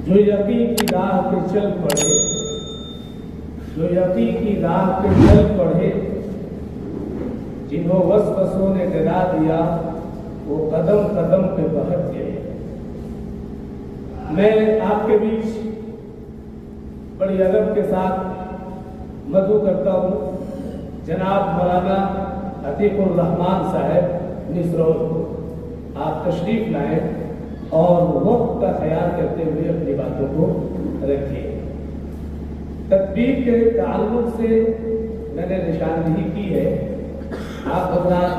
جو یقین کی راہ پہ چل پڑے، جو یقین کی راہ پہ چل پڑے، جنہوں وسوسوں نے ڈرا دیا وہ قدم قدم پہ بہت گئے۔ میں آپ کے بیچ بڑی ادب کے ساتھ مدعو کرتا ہوں جناب مولانا عتیق الرحمان صاحب نسرور کو، آپ تشریف لائیں اور وقت کا خیال کرتے ہوئے اپنی باتوں کو رکھیے۔ تدبیر کے تعلق سے میں نے نشاندہی کی ہے، آپ حضرات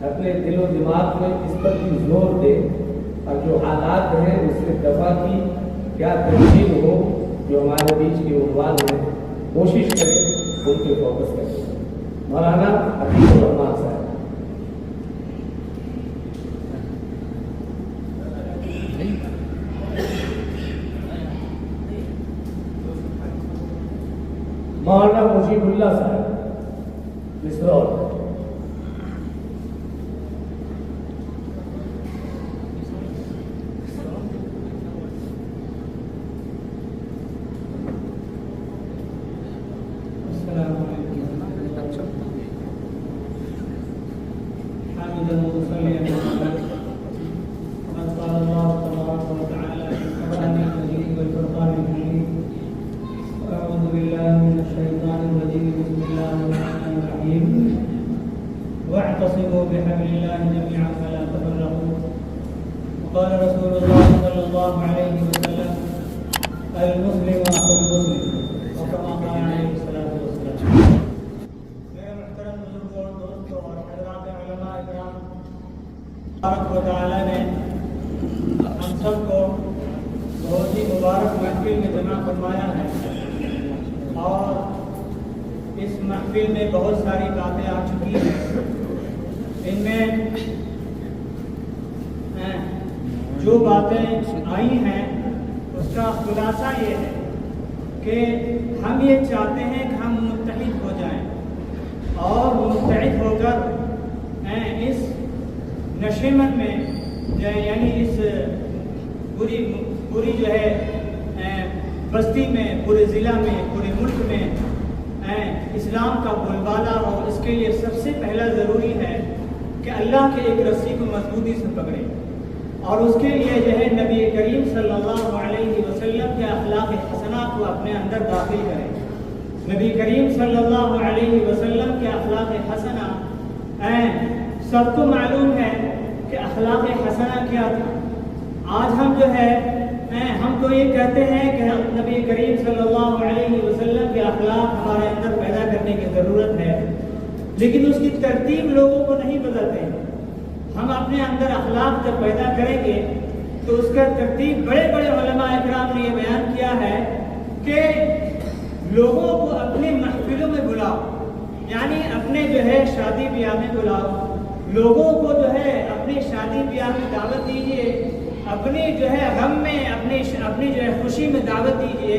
اپنے دل و دماغ میں اس پر بھی زور دیں اور جو حالات ہیں اس سے دفع کی کیا تبدیل ہو جو ہمارے بیچ کے عنوان ہیں کوشش کریں ان پہ فوکس کریں۔ مولانا عتیق الرحمان صاحب۔ مولانا مجیب اللہ صاحب مسرور۔ واعتصموا بحبل الله جميعا ولا تفرقوا وقال رسول الله صلى الله عليه وسلم المسلم اخو المسلم وكما قال عليه الصلاه والسلام۔ میرے محترم بزرگوں اور دوستوں اور حضرات علماء کرام، تبارک و تعالی نے ہم سب کو بہت ہی مبارک محفل میں جمع فرمایا ہے اور اس محفل میں بہت ساری باتیں آ چکی ہیں۔ ان میں جو باتیں آئی ہیں اس کا خلاصہ یہ ہے کہ ہم یہ چاہتے ہیں کہ ہم متحد ہو جائیں اور متحد ہو کر اس نشیمن میں یعنی اس پوری جو ہے بستی میں، پورے ضلع میں، پورے ملک میں اسلام کا بول بالا ہو۔ اس کے لیے سب سے پہلا ضروری ہے کہ اللہ کے ایک رسی کو مضبوطی سے پکڑیں اور اس کے لیے جو ہے نبی کریم صلی اللہ علیہ وسلم کے اخلاق حسنہ کو اپنے اندر داخل کریں۔ نبی کریم صلی اللہ علیہ وسلم کے اخلاق حسنہ سب کو معلوم ہے کہ اخلاق حسنہ کیا تھا۔ آج ہم جو ہے ہم تو یہ کہتے ہیں کہ نبی کریم صلی اللہ علیہ وسلم کے اخلاق ہمارے اندر پیدا کرنے کی ضرورت ہے، لیکن اس کی ترتیب لوگوں کو نہیں بدلتے۔ ہم اپنے اندر اخلاق جب پیدا کریں گے تو اس کا ترتیب بڑے بڑے علماء اکرام نے یہ بیان کیا ہے کہ لوگوں کو اپنے محفلوں میں بلاؤ، یعنی اپنے جو ہے شادی بیاہ میں بلاؤ، لوگوں کو جو ہے اپنی شادی بیاہ میں دعوت دیجیے، اپنی جو ہے غم میں اپنی جو ہے خوشی میں دعوت دیجیے،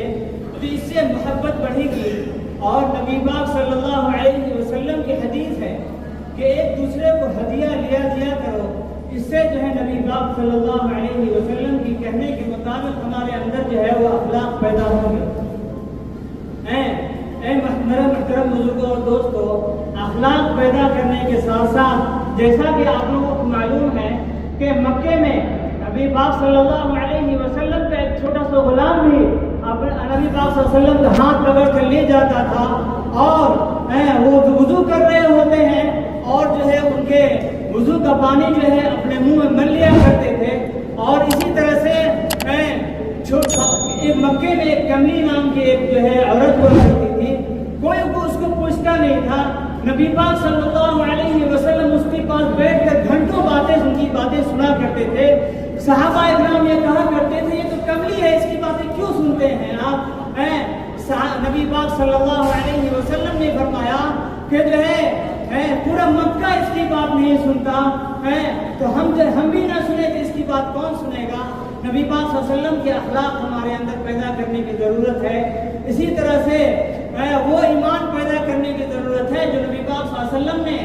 تو اس سے محبت بڑھے گی۔ اور نبی پاک صلی اللہ علیہ وسلم کی حدیث ہے کہ ایک دوسرے کو ہدیہ دیا کرو، اس سے جو ہے نبی پاک صلی اللہ علیہ وسلم کی کہنے کے مطابق ہمارے اندر جو ہے وہ اخلاق پیدا ہوں گے۔ محترم بزرگوں اور دوستوں، اخلاق پیدا کرنے کے ساتھ ساتھ جیسا کہ آپ لوگوں کو معلوم ہے کہ مکے میں نبی پاک صلی اللہ علیہ وسلم کا ایک چھوٹا سا غلام بھی نبی پاک صلی اللہ علیہ وسلم کا ہاتھ پکڑ کر لے جاتا تھا اور وہ وضو کر رہے ہوتے ہیں اور جو ہے ان کے وضو کا پانی جو ہے اپنے منہ میں مل لیا کرتے تھے۔ اور اسی طرح سے ایک مکے میں ایک کملی نام کی ایک جو ہے عورت ہوا کرتی تھی، کوئی اس کو پوچھتا نہیں تھا۔ نبی پاک صلی اللہ علیہ وسلم اس کے پاس بیٹھ کر گھنٹوں ان کی باتیں سنا کرتے تھے۔ صحابہ اکرام یہ کہا کرتے تھے یہ تو کملی ہے، اس کی باتیں کیوں سنتے ہیں آپ؟ نبی پاک صلی اللہ علیہ وسلم نے فرمایا کہ جو ہے پورا مکہ اس کی بات نہیں سنتا تو ہم بھی نہ سنے تو اس کی بات کون سنے گا؟ نبی پاک صلی اللہ علیہ وسلم کے اخلاق ہمارے اندر پیدا کرنے کی ضرورت ہے۔ اسی طرح سے وہ ایمان پیدا کرنے کی ضرورت ہے جو نبی پاک صلی اللہ علیہ وسلم نے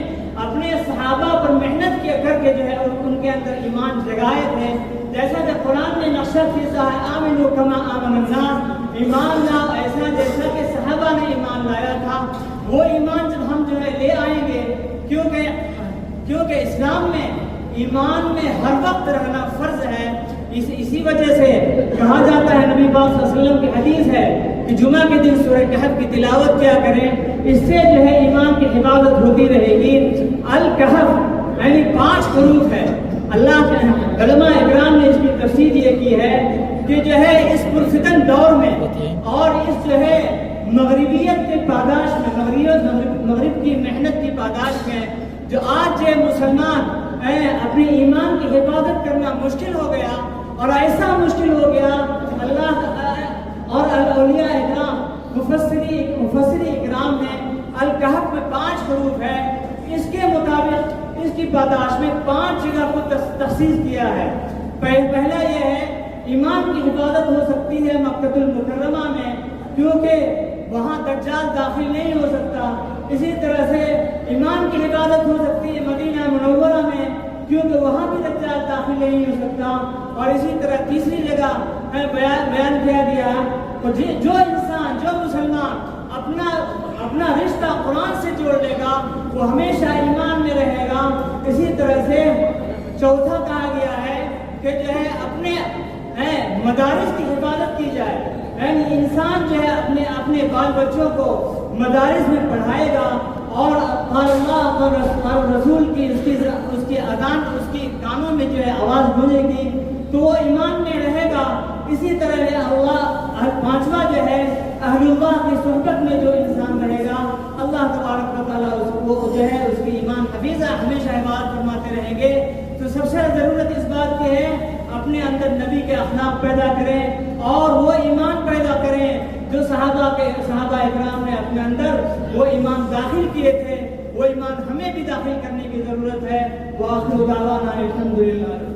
اپنے صحابہ پر محنت کر کے جو ہے ان کے اندر ایمان جگائے تھے. جیسا کہ قرآن نے نقشہ کھینچا ہے آمنوا کما آمن الناس، ایمان لاؤ ایسا جیسا کہ صحابہ نے ایمان لایا تھا. وہ ایمان جب ہم جو ہے لے آئیں گے، کیونکہ اسلام میں ایمان میں ہر وقت رہنا فرض ہے. اسی وجہ سے کہا جاتا ہے، نبی پاک صلی اللہ علیہ وسلم کی حدیث ہے کہ جمعہ کے دن سورہ کہف کی تلاوت کیا کریں، اس سے جو ہے ایمان کی حفاظت ہوتی رہے گی. الکہف یعنی 5 حروف ہے. اللہ کے علماء اکرام نے اس کی تفسیر یہ کی ہے کہ جو ہے اس پرفتن دور میں اور اس جو ہے مغربیت کے پاداش میں، مغرب کی محنت کی پاداش میں، جو آج جو مسلمان اپنے ایمان کی حفاظت کرنا مشکل ہو گیا، اور ایسا مشکل ہو گیا اللہ اور اولیاء اکرام مفسری اکرام نے الکہف میں 5 حروف ہے، اس کے مطابق اس کی پاداش میں 5 جگہ کو تخصیص کیا ہے. پہلا یہ ہے ایمان کی حفاظت ہو سکتی ہے مکہ المکرمہ میں، کیونکہ وہاں دجال داخل نہیں ہو سکتا. اسی طرح سے ایمان کی حفاظت ہو سکتی ہے مدینہ منورہ میں، کیونکہ وہاں بھی دجال داخل نہیں ہو سکتا. اور اسی طرح تیسری جگہ بیان کیا گیا جو انسان جو مسلمان اپنا رشتہ قرآن سے جوڑ لے گا وہ ہمیشہ ایمان میں رہے گا. اسی طرح سے چوتھا کہا گیا ہے کہ جو ہے اپنے مدارس کی حفاظت کی جائے، یعنی انسان جو ہے اپنے بال بچوں کو مدارس میں پڑھائے گا اور اللہ اور رسول کی اس کی اذان اس کی کانوں میں جو ہے آواز گونجے گی تو وہ ایمان میں رہے گا. اسی طرح پانچواں جو ہے اہل اللہ کی صحبت میں جو انسان رہے گا اللہ تبارک و تعالیٰ وہ جو ہے اس کی ایمان حفیظہ ہمیشہ حفاظت فرماتے رہیں گے. تو سب سے ضرورت اس بات کی ہے اپنے اندر نبی کے اخلاق پیدا کریں اور وہ ایمان پیدا کریں جو صحابہ اکرام نے اپنے اندر وہ ایمان داخل کیے تھے. وہ ایمان ہمیں بھی داخل کرنے کی ضرورت ہے. وآخر دعوانا الحمدللہ.